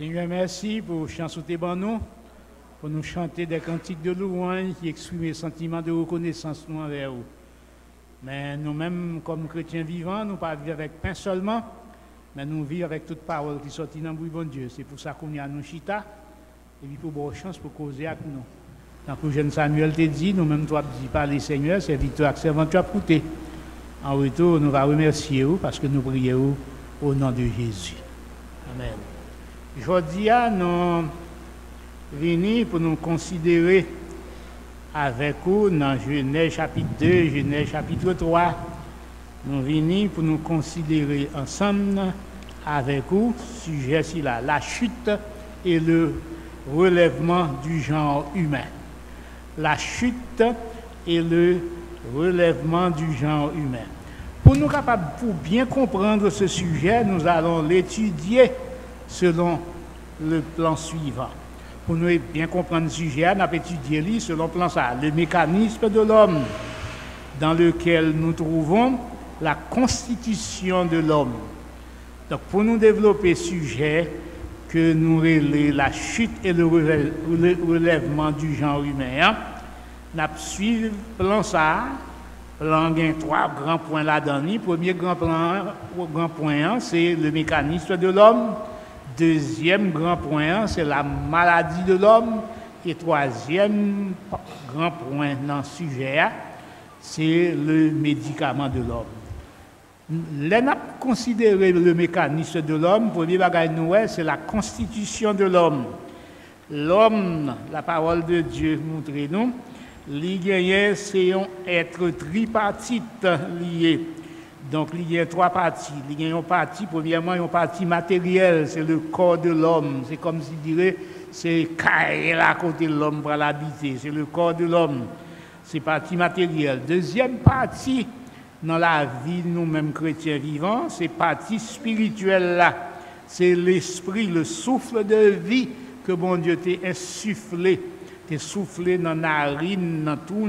Seigneur, merci pour chanter nous, pour nous chanter des cantiques de louange qui expriment le sentiment de reconnaissance nous envers vous. Mais nous-mêmes, comme chrétiens vivants, nous ne pas vivre avec pain seulement, mais nous vivons avec toute parole qui sortit dans le bon Dieu. C'est pour ça qu'on y a nous chita, et puis pour bonne chance pour causer avec nous. Tant que le jeune Samuel t'a dit, nous-mêmes, toi, dis par les Seigneurs, serviteur, servant, tu as coûté. En retour, nous allons remercier vous parce que nous prions au nom de Jésus. Amen. Aujourd'hui, nous venons pour nous considérer avec vous dans Genèse chapitre 2, Genèse chapitre 3. Nous venons pour nous considérer ensemble avec vous, sujet ci là, la chute et le relèvement du genre humain. La chute et le relèvement du genre humain. Pour nous capables, pour bien comprendre ce sujet, nous allons l'étudier selon le plan suivant. Pour nous bien comprendre le sujet, nous allons étudier selon le plan ça, le mécanisme de l'homme dans lequel nous trouvons la constitution de l'homme. Donc pour nous développer ce sujet que nous relèvons la chute et le relèvement du genre humain, nous suivons le plan ça. Il y a trois grands points là-dedans. Le premier grand point, c'est le mécanisme de l'homme. Deuxième grand point, c'est la maladie de l'homme. Et troisième grand point dans le sujet, c'est le médicament de l'homme. Là, nous considéré le mécanisme de l'homme. Le premier bagage, c'est la constitution de l'homme. L'homme, la parole de Dieu montre nous, c'est un être tripartite lié. Donc, il y a trois parties. Il y a une partie, premièrement, une partie matérielle, c'est le corps de l'homme. C'est comme si dirait, c'est là côté de l'homme pour l'habiter. C'est le corps de l'homme. C'est partie matérielle. Deuxième partie, dans la vie, nous-mêmes chrétiens vivants, c'est partie spirituelle là. C'est l'esprit, le souffle de vie que bon Dieu t'a insufflé. T'es soufflé dans la narine, dans tout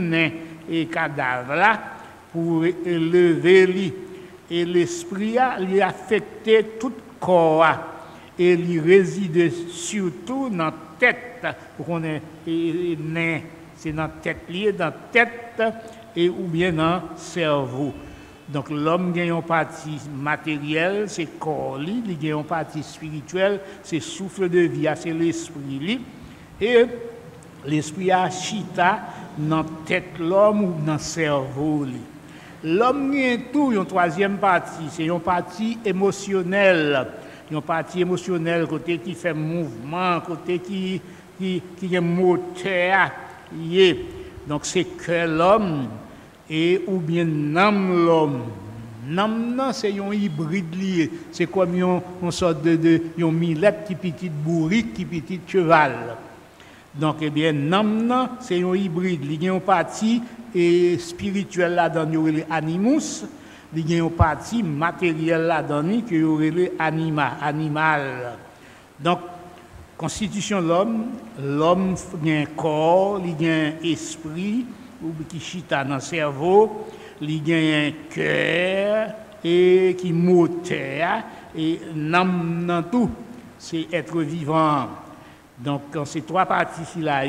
et cadavre là, pour élever lui. Et l'esprit a lui affecté tout corps et lui réside surtout dans la tête. Pour qu'on ait c'est dans la tête liée, dans la tête et ou bien dans le cerveau. Donc l'homme a une partie matérielle, c'est corps, il a une partie spirituelle, c'est souffle de vie, c'est l'esprit. Et l'esprit a chita dans la tête de l'homme ou dans le cerveau. L'homme a tout, une troisième partie, c'est une partie émotionnelle. Une partie émotionnelle, côté qui fait mouvement, côté qui est moteur. Donc c'est que l'homme et ou bien l'âme l'homme. L'âme, c'est un hybride lié. C'est comme une sorte de millette qui petite bourrique, qui petite cheval. Donc, eh bien, l'âme, c'est un hybride. Il y a une partie spirituelle là-dedans, il y aurait l'animus. Il y a une partie matérielle là-dedans, qui aurait l'animal. Donc, constitution de l'homme, l'homme a un corps, il y a un esprit, qui chita dans le cerveau, il y a un cœur, et qui moteur, et l'âme dans tout, c'est être vivant. Donc, ces trois parties-là,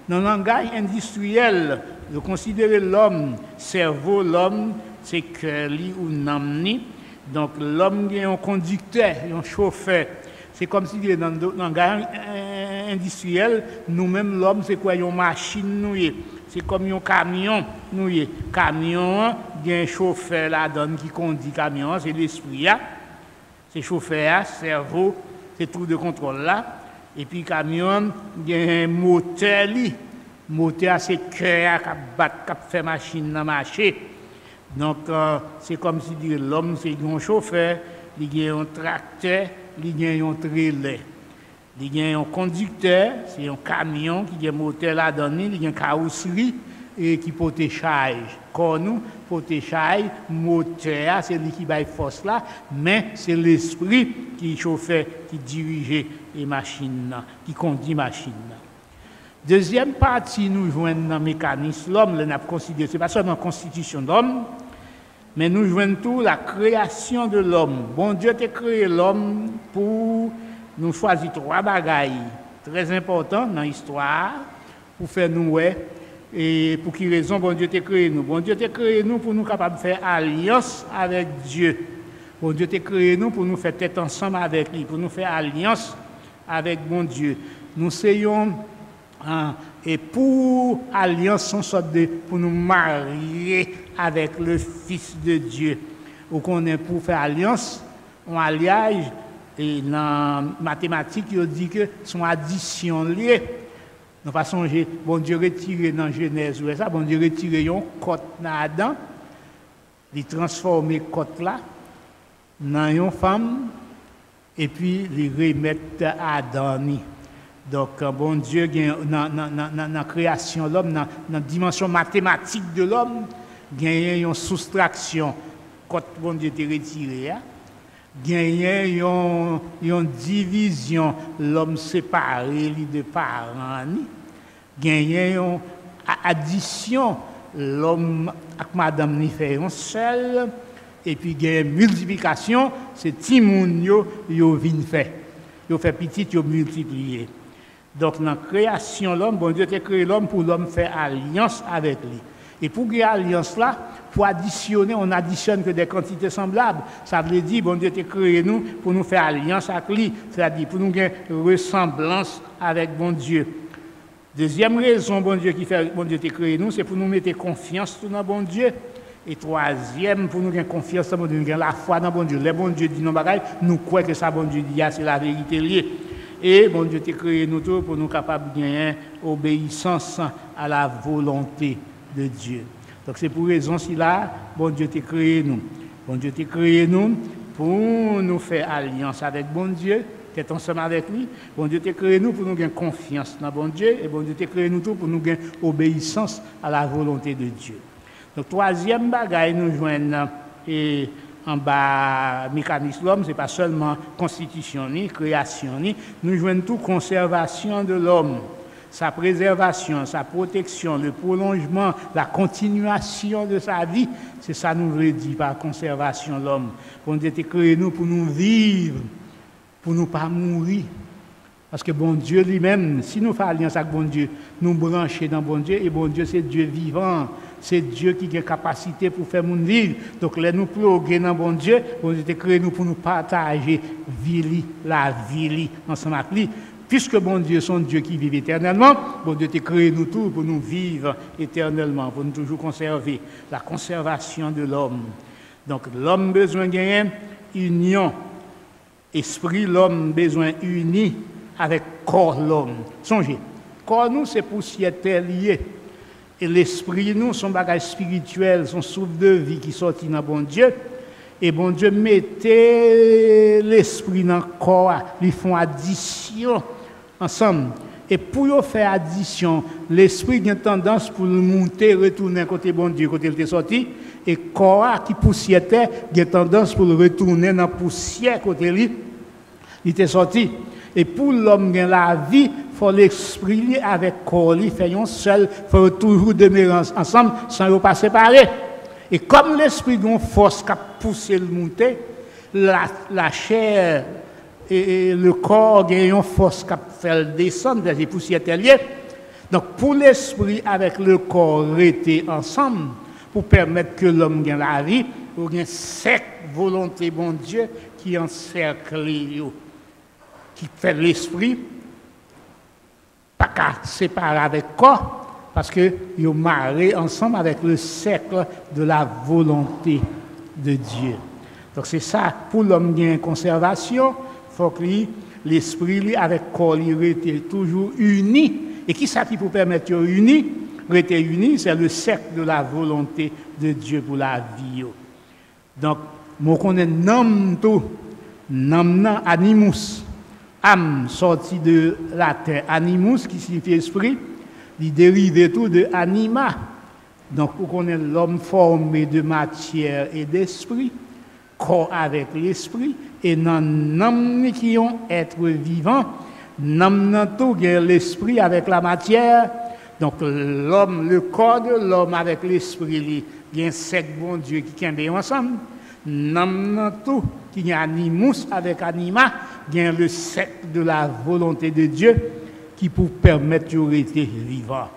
dans le langage industriel, de considérer l'homme, cerveau, l'homme, c'est cœur ou l'âme. Donc, l'homme est un conducteur, un chauffeur. C'est comme si dans le langage industriel, nous-mêmes, l'homme, c'est quoi? Une machine, c'est comme un camion. Camion, il y a un chauffeur là-dedans qui conduit le camion, c'est l'esprit. C'est chauffeur, cerveau, c'est tout de contrôle là. Et puis, le camion, il y a un moteur. Moteur, c'est le cœur qui bat, qui fait la machine marcher. Donc, c'est comme si l'homme, c'est un chauffeur, il y a un tracteur, il y a un trailer. Il y a un conducteur, c'est un camion qui a un moteur là-dedans, il y a une carrosserie et qui porte charge. Comme nous, porte charge, moteur, c'est lui qui bat force là, mais c'est l'esprit qui chauffe, qui dirige les machines, qui conduit les machines. Deuxième partie, nous joignons dans le mécanisme, l'homme, ce n'est pas seulement la constitution de l'homme, mais nous joignons tout la création de l'homme. Bon Dieu a créé l'homme pour nous choisissons 3 bagailles très importantes dans l'histoire pour faire nous ouais. Et pour quelle raison bon Dieu t'a créé nous? Bon Dieu t'a créé nous pour nous capables de faire alliance avec Dieu. Bon Dieu t'a créé nous pour nous faire tête ensemble avec lui, pour nous faire alliance avec bon Dieu. Nous soyons et pour alliance en sorte de pour nous marier avec le Fils de Dieu. Ou qu'on est pour faire alliance, un alliage et dans mathématiques il dit que son addition liée. Nous pas songer, bon Dieu retiré dans Genèse, ça, bon Dieu retiré une côte dans Adam, il transformer côte là dans une femme et puis il remettre Adam. Donc bon Dieu dans la création de l'homme, dans la dimension mathématique de l'homme, il y a une soustraction côte bon Dieu te retiré. Gagner une division, l'homme séparé de parents. Gagner une addition, l'homme avec madame ni fait un seul. Et puis gagner multiplication, c'est Timoun yo vinn fait. Yo fait petit, yo multiplié. Donc dans la création de l'homme, bon Dieu a créé l'homme pour l'homme faire alliance avec lui. Et pour créer alliance là, pour additionner, on additionne que des quantités semblables. Ça veut dire, bon Dieu t'a créé nous pour nous faire alliance avec lui. C'est-à-dire pour nous faire ressemblance avec bon Dieu. Deuxième raison, bon Dieu t'a créé nous, c'est pour nous mettre confiance dans bon Dieu. Et troisième, pour nous avoir confiance dans bon Dieu, nous avons la foi dans bon Dieu. Les bon Dieu dit non bagaille, nous croyons que ça bon Dieu dit, c'est la vérité liée. Et bon Dieu t'a créé nous tous pour nous capables de gagner obéissance à la volonté de Dieu. Donc c'est pour raison si là, bon Dieu t'a créé nous. Bon Dieu t'a créé nous pour nous faire alliance avec bon Dieu, t'es ensemble avec lui. Bon Dieu t'a créé nous pour nous gagner confiance dans bon Dieu et bon Dieu t'a créé nous tout pour nous gagner obéissance à la volonté de Dieu. Donc troisième bagaille nous joignons et en bas mécanisme l'homme, c'est pas seulement constitution ni création ni, nous joignons tout conservation de l'homme. Sa préservation, sa protection, le prolongement, la continuation de sa vie, c'est ça nous veut dire par conservation de l'homme. Bon Dieu a créé nous pour nous vivre, pour nous pas mourir. Parce que bon Dieu lui-même, si nous faisons alliance avec bon Dieu, nous brancher dans bon Dieu, et bon Dieu c'est Dieu vivant, c'est Dieu qui a capacité pour faire nous vivre. Donc là nous ploguer dans bon Dieu a créé nous pour nous partager la vie ensemble avec lui. Puisque bon Dieu est un Dieu qui vit éternellement, bon Dieu t'a créé nous tous pour nous vivre éternellement, pour nous toujours conserver la conservation de l'homme. Donc l'homme a besoin de gagner union. Esprit, l'homme a besoin uni avec corps l'homme. Songez, corps nous c'est poussière lié. Et l'esprit nous, son bagage spirituel, son souffle de vie qui sortit dans bon Dieu. Et bon Dieu mettait l'esprit dans le corps, ils font addition ensemble. Et pour faire addition, l'esprit a tendance pour le monter, retourner côté bon Dieu, côté il est sorti. Et le corps qui poussière a tendance pour le retourner dans la poussière côté il était sorti. Et pour l'homme qui a la vie, il faut l'esprit avec le corps, il fait un seul, il faut toujours demeurer ensemble sans ne pas séparer. Et comme l'esprit a une force qui a poussé le monter, la chair et le corps ont une force qui a fait le descendre vers les poussières liées. Donc pour l'esprit avec le corps rester ensemble, pour permettre que l'homme gagne la vie, il y a une certaine volonté bon Dieu qui encercle, qui fait l'esprit, pas qu'à séparer avec le corps, parce que ils ont marré ensemble avec le cercle de la volonté de Dieu. Donc c'est ça, pour l'homme qui a une conservation, il faut que l'esprit avec le corps reste toujours uni. Et qui ça qui peut permettre de uni? Rester uni, c'est le cercle de la volonté de Dieu pour la vie. Donc, moi connais nom tout, nom animus, âme sortie de la terre, animus qui signifie esprit. Il dérive tout de anima. Donc, vous connaissez l'homme formé de matière et d'esprit, corps avec l'esprit, et dans l'homme qui ont être vivant, dans tout l'esprit avec la matière. Donc, l'homme, le corps de l'homme avec l'esprit, il y a un cercle bon Dieu qui est ensemble. Dans tout, qui y a animus avec anima, il y a le cercle de la volonté de Dieu qui pour permettre de rester vivant.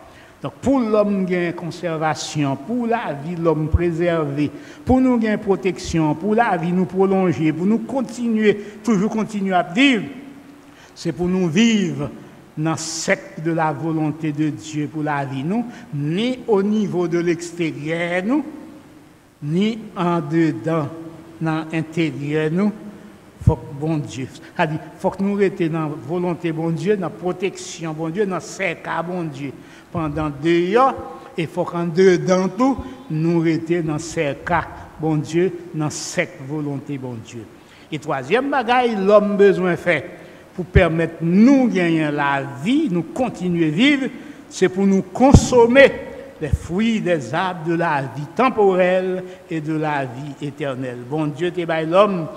Donc pour l'homme, il y a une conservation, pour la vie, l'homme préservé, pour nous, il y a une protection, pour la vie, nous prolonger, pour nous continuer, toujours continuer à vivre, c'est pour nous vivre dans le cercle de la volonté de Dieu pour la vie, nous, ni au niveau de l'extérieur, nous, ni en dedans, dans l'intérieur, nous. Il faut que bon Dieu, c'est-à-dire, il faut que nous restions dans la volonté bon Dieu, dans la protection bon Dieu, dans le cercle bon Dieu pendant 2 ans, et il faut qu'en dedans tout, nous restions dans le cercle bon Dieu, dans le cercle volonté bon Dieu. Et troisième bagaille, l'homme besoin de faire pour permettre nous gagner la vie, nous continuer à vivre, c'est pour nous consommer les fruits des arbres de la vie temporelle et de la vie éternelle. Bon Dieu, t'es by l'homme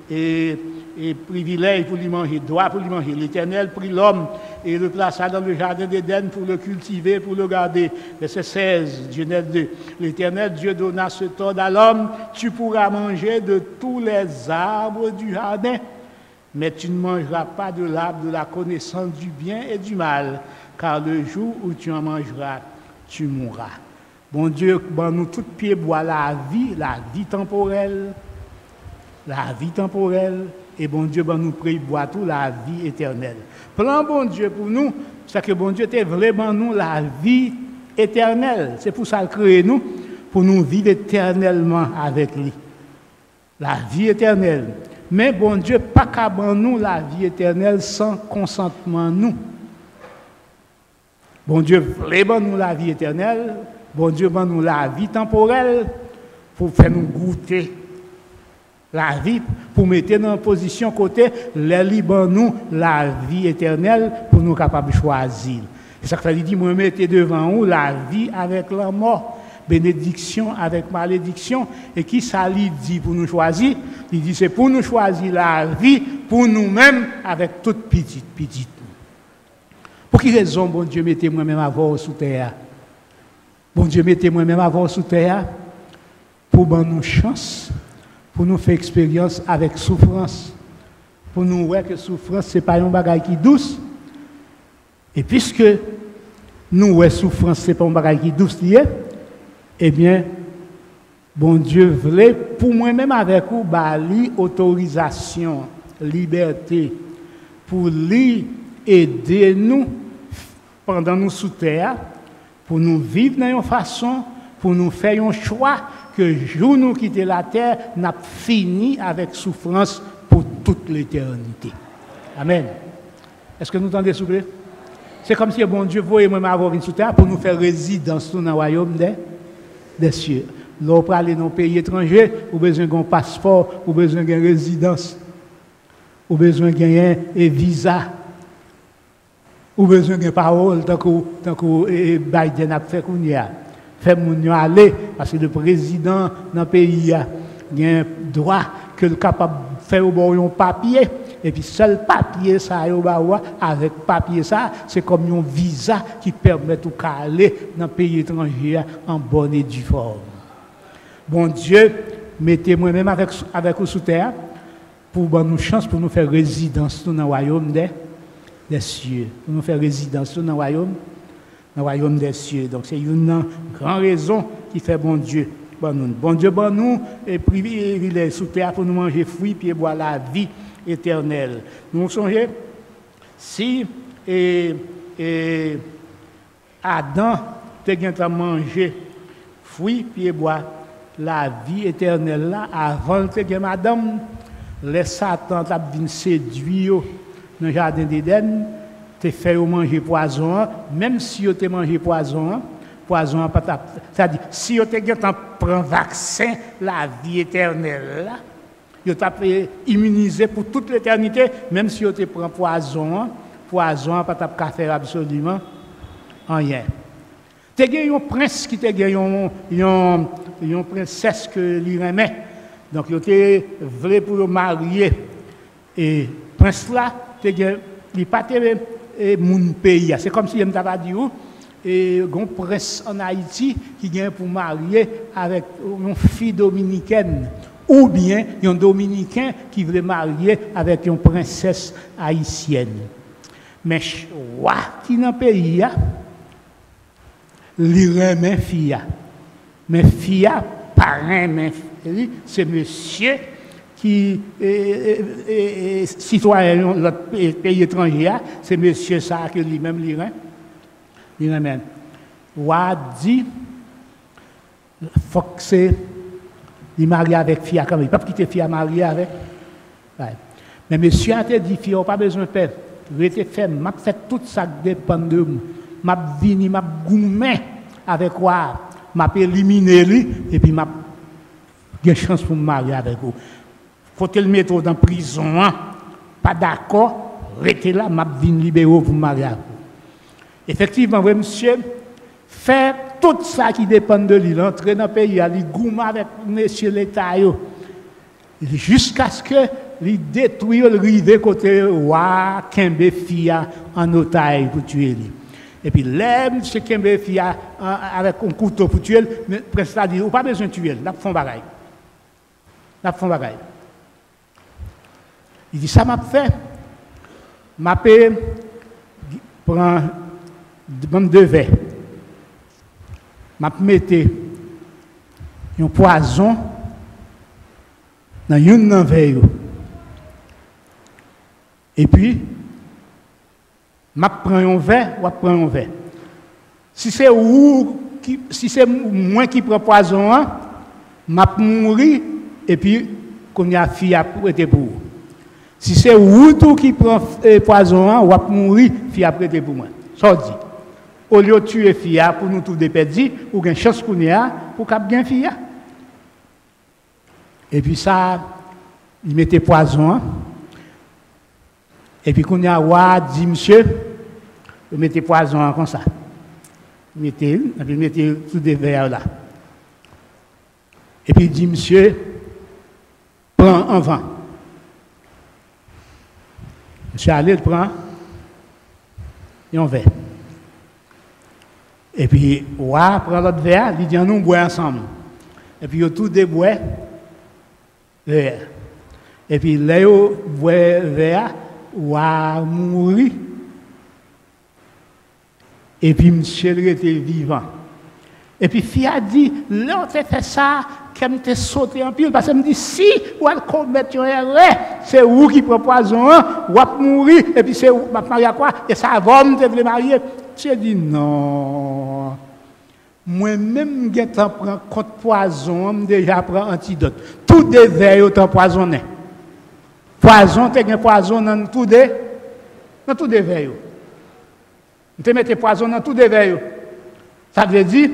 et privilège pour lui manger, droit pour lui manger. L'Éternel prit l'homme et le plaça dans le jardin d'Éden pour le cultiver, pour le garder. Verset 16, Genèse 2. L'Éternel Dieu donna cet ordre à l'homme, tu pourras manger de tous les arbres du jardin, mais tu ne mangeras pas de l'arbre de la connaissance du bien et du mal, car le jour où tu en mangeras, tu mourras. Bon Dieu, ben nous tout pied bois la vie temporelle, et bon Dieu, ben nous prévoit tout la vie éternelle. Plan bon Dieu pour nous, c'est que bon Dieu t'est vraiment nous la vie éternelle. C'est pour ça qu'il crée nous, pour nous vivre éternellement avec lui. La vie éternelle. Mais bon Dieu, pas qu'à nous la vie éternelle sans consentement nous. Bon Dieu voulait nous la vie éternelle, bon Dieu nous la vie temporelle pour faire nous goûter la vie, pour mettre dans une position côté, les libres nous la vie éternelle pour nous capables de choisir. C'est ça que ça dit, moi mettez devant nous la vie avec la mort, bénédiction avec malédiction, et qui ça lui dit pour nous choisir? Il dit c'est pour nous choisir la vie pour nous-mêmes avec toute petite. Pour quelle raison, bon Dieu, mettez moi-même avant sous terre? Bon Dieu, mettez moi-même avant sous terre pour nous chance, pour nous faire expérience avec souffrance, pour nous voir que souffrance, ce n'est pas un bagage qui est douce. Et puisque nous voyons souffrance, ce n'est pas un bagage qui est douce, eh bien, bon Dieu voulait, pour moi-même avec vous, bali autorisation, liberté, pour lui aider nous pendant nous sous terre, pour nous vivre dans une façon, pour nous faire un choix que jour nous quitter la terre, n'a fini avec souffrance pour toute l'éternité. Amen. Est-ce que nous entendez souffler? C'est comme si bon Dieu voyait moi avoir une sous terre pour nous faire résidence dans le royaume des cieux. Là, pour aller dans un pays étranger, vous avez besoin d'un passeport, vous avez besoin d'une résidence, vous avez besoin d'un visa. Ou besoin de parole, tant que Biden a fait qu'on y a. Fait mon aller, parce que le président dans le pays a un droit que le capable de faire un papier, et puis seul papier, ça, avec papier, ça, c'est comme un visa qui permet de aller dans le pays étranger en bonne et due forme. Bon Dieu, mettez moi-même avec vous sous terre, pour nous chance, pour nous faire résidence dans le royaume des cieux, pour nous faire résidence dans le royaume des cieux. Donc c'est une grande raison qui fait bon Dieu. Bon Dieu, nous, et privé sous terre pour nous manger fruits, puis boire la vie éternelle. Nous songez, si Adam a mangé fruits, puis boire la vie éternelle là, avant que madame, les Satan t'a vint séduire dans le jardin d'Éden, tu fait manger poison, même si tu as mangé poison, c'est-à-dire, si tu prend vaccin, la vie éternelle, tu as immunisé pour toute l'éternité, même si tu prend poison, pas ta faire absolument rien. Tu as un prince qui t'a gagné, une princesse que lui remet. Donc, il était vrai pour le marier. Et prince là, il n'est pas mon pays. C'est comme si je m'avais dit, et un prince en Haïti qui vient pour marier avec une fille dominicaine ou bien un Dominicain qui veut marier avec une princesse haïtienne. Mais roi qui dans le pays, il remet fille. Mais fille, parrain, c'est monsieur qui est citoyen de pays étranger, c'est monsieur ça que lui-même il remet. Roi dit, il faut que c'est il marie avec fille comme il ne peut pas quitter fille à marier avec. Ouais. Mais monsieur a dit fille, pas besoin de faire. Restez ferme, m'a fait tout ça qui dépend de moi. M'a vini, m'a gourmet avec quoi, m'a éliminé lui et puis m'a une chance pour me marier avec vous. Faut que le mettre dans prison, hein? Pas d'accord, restez là, m'a vini libérer pour me marier avec vous. Effectivement, oui, monsieur, faire tout ça qui dépend de lui, entrer dans le pays, aller gourmet avec monsieur l'État, jusqu'à ce que il détruit le rive côté roi Kembe Fia en otage pour tuer lui. Et puis là, M. Kembe Fia avec un couteau pour tuer, mais presque dit, ou pas besoin de tuer, là font bagaille. Là font bagaille. Il dit ça m'a fait. M'a fait prend deux verres. M'a metté un poison dans une verre. Et puis, je prends un verre, ou prends un verre. Si c'est moi qui prends poison, je mourir, et puis, qu'on y a fille à prêter pour. Si c'est vous qui prend poison, je mourir, fille à prêter pour moi. Ça dit. Au lieu de tuer fille pour nous tous déperdus, ou une chance qu'on y a pour qu'il y ait fille. Et puis ça, il mettait poison. Et puis, quand il y a dit, monsieur, vous mettez poison comme ça. Vous mettez tous des verres là. Et puis, il dit, monsieur, prends un vent. Monsieur allé, il prend un verre. Et puis, prend l'autre verre, il dit, nous bois ensemble. Et puis, il y a tous des bois verre. Et puis, là, il boit verre. Ou à mourir. Et puis, monsieur était vivant. Et puis, fille a dit, l'autre fait ça, qu'elle m'a sauté en pile, parce qu'elle me dit, si ou elle commet une erreur, c'est vous qui prend poison, ou à mourir, et puis c'est vous, ma marier à quoi? Et ça va me marier. J'ai dit, non. Moi-même, je prends contre poison, déjà prends antidote. Tout des verres sont empoisonnés. Poison, tu as poison dans tout des verres. Tu mets poison dans tout des verres. Ça veut dire,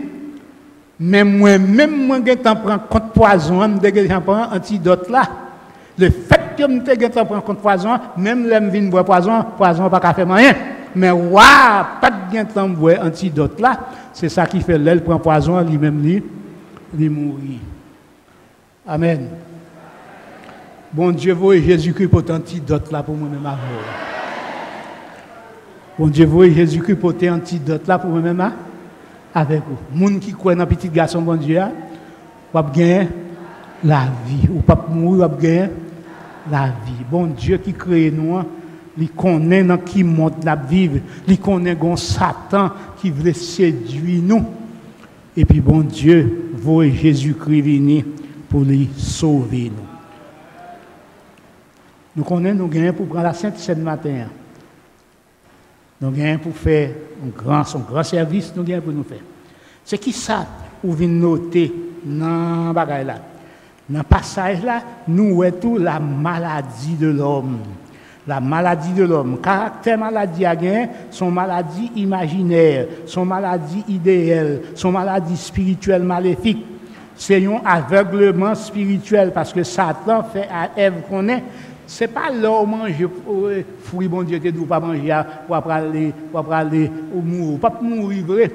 mais moi-même, je prends contre poison, je prends antidote là. Le fait que je prends contre poison, même si je viens boire poison, poison pas qu'à faire rien. Mais pas de temps boire antidote là, c'est ça qui fait l'elle prend poison, lui-même, il mourit. Amen. Bon Dieu, vous et Jésus-Christ pour antidote là pour moi-même avant. Bon Dieu, vous et Jésus-Christ pour antidote là pour moi-même avec vous. Moun qui croit dans petit garçon, bon Dieu, va gagner la vie. Ou pas mourir, va gagner la vie. Bon Dieu qui crée nous, il connaît dans qui monde la vivre. Il connaît gon Satan qui veut séduire nous. Et puis bon Dieu, vous et Jésus-Christ venir pour les sauver nous. Nous connaissons, nous gagnons pour prendre la Sainte Seine matin. Nous gagnons pour faire son grand service, nous gagnons pour nous faire. C'est qui ça, ou vient noter dans le bagage là. Dans le passage là, nous voyons tout la maladie de l'homme. La maladie de l'homme. Caractère maladie à gagner, son maladie imaginaire, son maladie idéale, son maladie spirituelle maléfique. C'est un aveuglement spirituel parce que Satan fait à Ève qu'on est. Ce n'est pas l'homme manger fruit, bon Dieu, te dit, pas manger, ou après aller, ou mourir. Pas mourir vrai.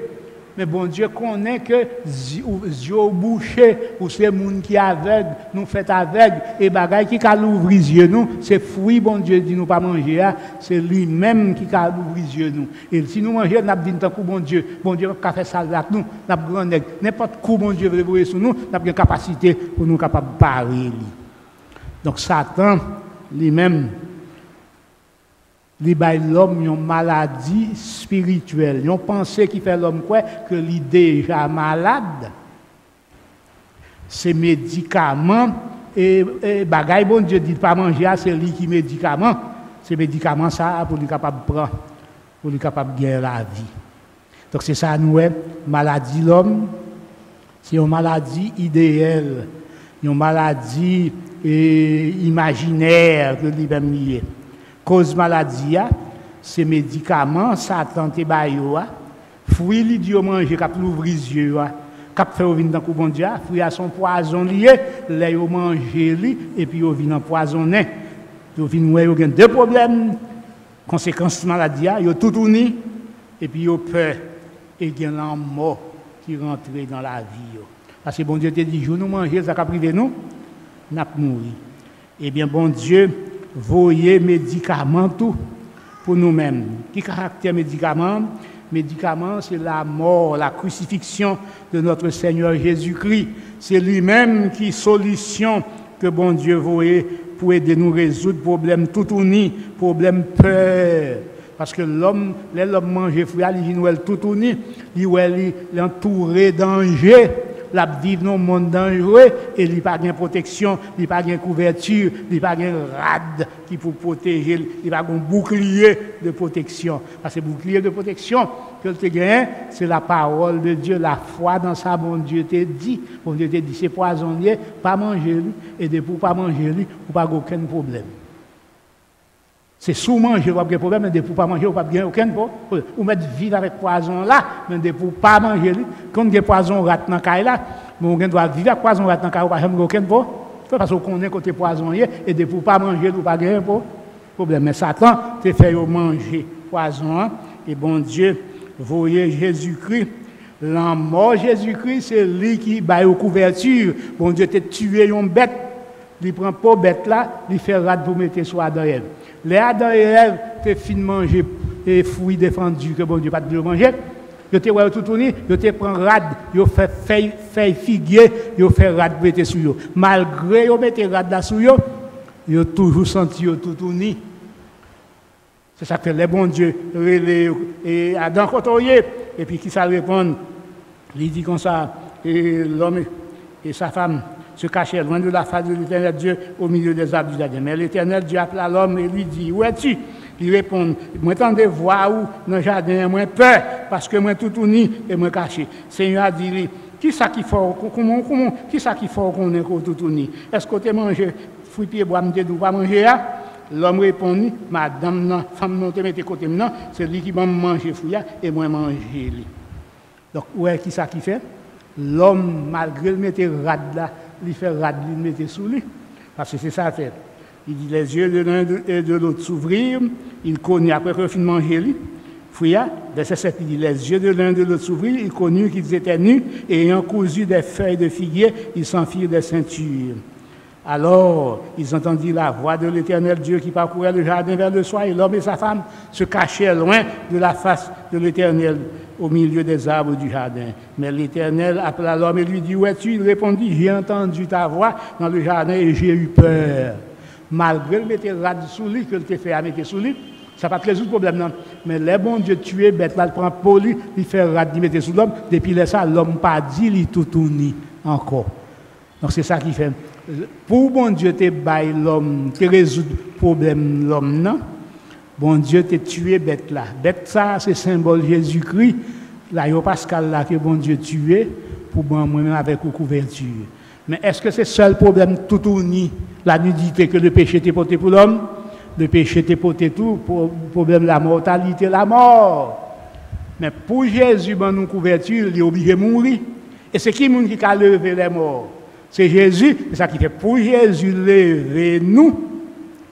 mais bon Dieu connaît que yeux bouchés ou c'est monde qui aveugle, nous fait aveugle et bagaille qui a l'ouvrir yeux nous, c'est fruit bon Dieu dit nous pas manger, c'est lui-même qui a l'ouvrir yeux nous. Et si nous manger, n'a dit tant coup bon Dieu a fait ça avec nous, n'a grand n'importe coup bon Dieu veut voir sur nous, n'a une capacité pour nous capable parler. Donc Satan lui-même il bail l'homme une maladie spirituelle. Une pensée qui fait l'homme quoi que l'idée déjà malade. Ces médicaments et bagaille bon Dieu dit pas manger c'est lui qui médicament. Ces médicaments ça pour lui capable prendre pour lui capable gagner la vie. Donc c'est ça nous maladie l'homme c'est une maladie idéale, une maladie imaginaire que lui-même lié. Cause maladie, c'est médicaments, Satan te bayo, fruit li di yo manger cap l'ouvrir yeux, cap faire venir dans bon Dieu, fruit à son poison lié, là yo manger li et puis yo vinn empoisonné. Yo vinn ouais yo gen deux problèmes, conséquences maladie, yo tout tourni et puis yo peur et gen la mort qui rentre dans la vie yo. Parce que bon Dieu te dit jour nous manger ça cap privé nous, n'a mourir. Eh bien bon Dieu voyez médicaments tout pour nous-mêmes. Qui caractère médicament? Médicament, c'est la mort, la crucifixion de notre Seigneur Jésus-Christ. C'est lui-même qui solution que bon Dieu voyait pour aider nous résoudre problème tout uni, problème peur. Parce que l'homme mange fruit, il vient tout uni, il est entouré danger. La vivre dans un monde dangereux et il n'y a pas de protection, il n'y a pas de couverture, il n'y a pas de rade qui pour protéger, il n'y a pas de bouclier de protection. Parce que le bouclier de protection que tu gagnes, c'est la parole de Dieu, la foi dans ça, bon Dieu t'a dit. Bon Dieu t'a dit, c'est poisonnier, pas manger lui, et de pour pas manger lui, ou pas aucun problème. C'est sous manger, pas de problème, mais de pour pas manger, ou pas de aucun problème. Ou mettre vivre avec poison là, mais de pour pas manger lui. Quand il y a poison rat dans caille là, mais on doit vivre avec poison rat dans caille, ou pas aucun problème. Parce qu'on connaît côté poisonnier, et de pour pas manger, ou pas de problème. Mais Satan te fait manger poison, et bon Dieu, voyez Jésus-Christ. La mort Jésus-Christ, c'est lui qui baille aux couvertures. Bon Dieu t'a tué une bête, il prend pas bête là, il fait rat pour mettre sur Adam et Ève. Les Adam et Ève te fin manger et fruits défendus que bon Dieu pas de manger. Yo te ouais tout tourner, yo te prend rad, yo fait feuille figuier, yo fait rad pour mettre sur yo. Malgré yo mettre rad là sur yo, yo toujours senti yo tout tourner. C'est ça que les bons dieux et Adam côtoyer et puis qui ça répond, il dit comme ça et l'homme et sa femme se cachaient loin de la face de l'Éternel Dieu au milieu des arbres du jardin. Mais l'Éternel Dieu appela l'homme et lui dit, où es-tu? Il répond, moi t'entends voir où dans le jardin, moi peur, parce que moi tout uni et moi caché. Seigneur a dit, qui ça qui faut, qui ça qui faut qu'on est tout uni? Est-ce que tu manges fruits pieds bois, me ou pas manger là? L'homme répond, madame, non, femme, non, te mettez côté non, c'est lui qui va manger fruits et moi manger lui. Donc, où est qui ça qui fait? L'homme, malgré le mettre rad là, il fait rad, il mettait sous lui. Parce que c'est ça fait. Il dit les yeux de l'un et de l'autre s'ouvrirent, il connut, après qu'il finit de manger lui, Fouilla, verset 7, il dit les yeux de l'un et de l'autre s'ouvrirent, il connut qu'ils étaient nus, et ayant cousu des feuilles de figuier, ils s'enfirent des ceintures. Alors, ils entendirent la voix de l'Éternel Dieu qui parcourait le jardin vers le soir, et l'homme et sa femme se cachaient loin de la face de l'Éternel, au milieu des arbres du jardin. Mais l'Éternel appela l'homme et lui dit, où es-tu? Il répondit, j'ai entendu ta voix dans le jardin et j'ai eu peur. Malgré le mettre rad sous lui, que le te fait à mettre sous lui, ça n'a pas résoudre le problème, non. Mais les bons Dieu tué, bête là, il prend poli, il fait rad, il met sous l'homme, depuis ça, l'homme pas dit, il tout tourne encore. Donc c'est ça qui fait. Pour bon Dieu te baille l'homme, te résoudre le problème l'homme, non? Bon Dieu te tué bête là. Bête ça, c'est symbole Jésus-Christ. Là, il y a Pascal là que bon Dieu tué pour moi-même avec une couverture. Mais est-ce que c'est le seul problème tout uni, la nudité que le péché t'est porté pour l'homme? Le péché t'est porté tout, pour le problème de la mortalité, la mort. Mais pour Jésus, dans une couverture, il est obligé de mourir. Et c'est qui a levé les morts? C'est Jésus, c'est ça qui fait pour Jésus lever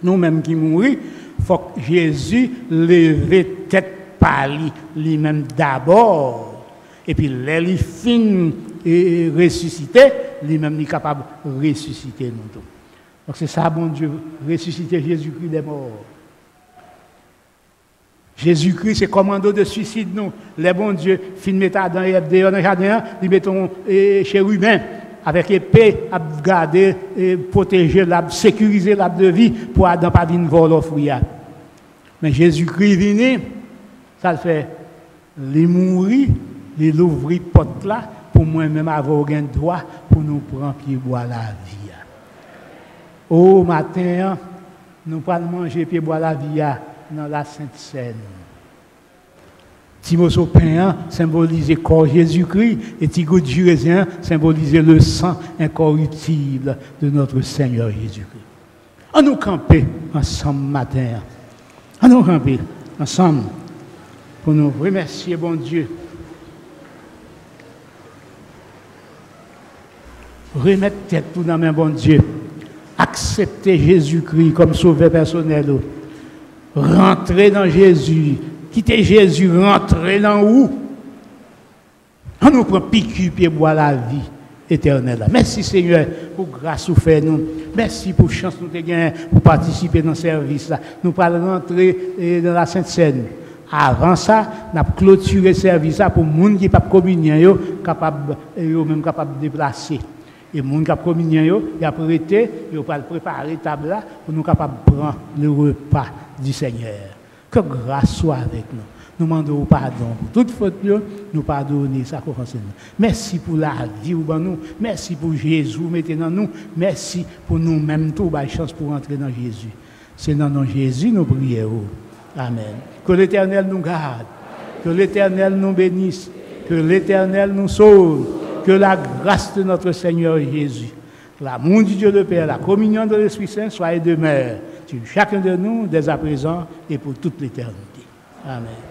nous-mêmes qui mourons, il faut que Jésus leve tête par lui-même d'abord. Et puis, les fins et ressuscité, lui-même est capable de ressusciter nous tous. Donc c'est ça, bon Dieu, ressusciter Jésus-Christ des morts. Jésus-Christ, c'est commando de suicide, nous. Les bons dieux, fin mettre dans les dans le jardin, ils mettent chérubin avec épée à garder, protéger, sécuriser l'arbre de vie pour Adam pas venir voler au fruit. Mais Jésus-Christ venu, ça le fait, il mourir, il ouvrir porte là pour moi-même avoir un droit pour nous prendre pied boire la vie. Au matin, nous pas manger pied boire la vie dans la Sainte Seine. Timos au pain symbolisait le corps Jésus-Christ et Tigo de Jurésien symbolisait le sang incorruptible de notre Seigneur Jésus-Christ. On nous camper ensemble matin. On nous camper ensemble pour nous remercier, bon Dieu. Remettre tête tout dans la main, bon Dieu. Accepter Jésus-Christ comme sauveur personnel. Rentrer dans Jésus. Quitter Jésus, rentrer dans où? On nous prend piqûre et boire la vie éternelle. Merci Seigneur pour grâce ou fait nous. Merci pour chance nous te gagner pour participer dans ce service là. Nous allons rentrer dans la Sainte Seine. Avant ça, nous avons clôturé le service là pour les gens qui ne peuvent pas communier, capables de déplacer. Et les gens qui ont communion, ils ont prêté, ils ont préparé la table là pour nous capables de prendre le repas du Seigneur. Que grâce soit avec nous. Nous demandons pardon pour toute faute, nous pardonnons ça qu'on fait. Merci pour la vie ou nous. Merci pour Jésus maintenant nous. Merci pour nous-mêmes tout la chance pour entrer dans Jésus. C'est dans nom Jésus nous prions. Amen. Que l'Éternel nous garde. Que l'Éternel nous bénisse. Que l'Éternel nous sauve. Que la grâce de notre Seigneur Jésus, l'amour du Dieu le Père, la communion de l'Esprit Saint soit et demeure sur chacun de nous dès à présent et pour toute l'éternité. Amen.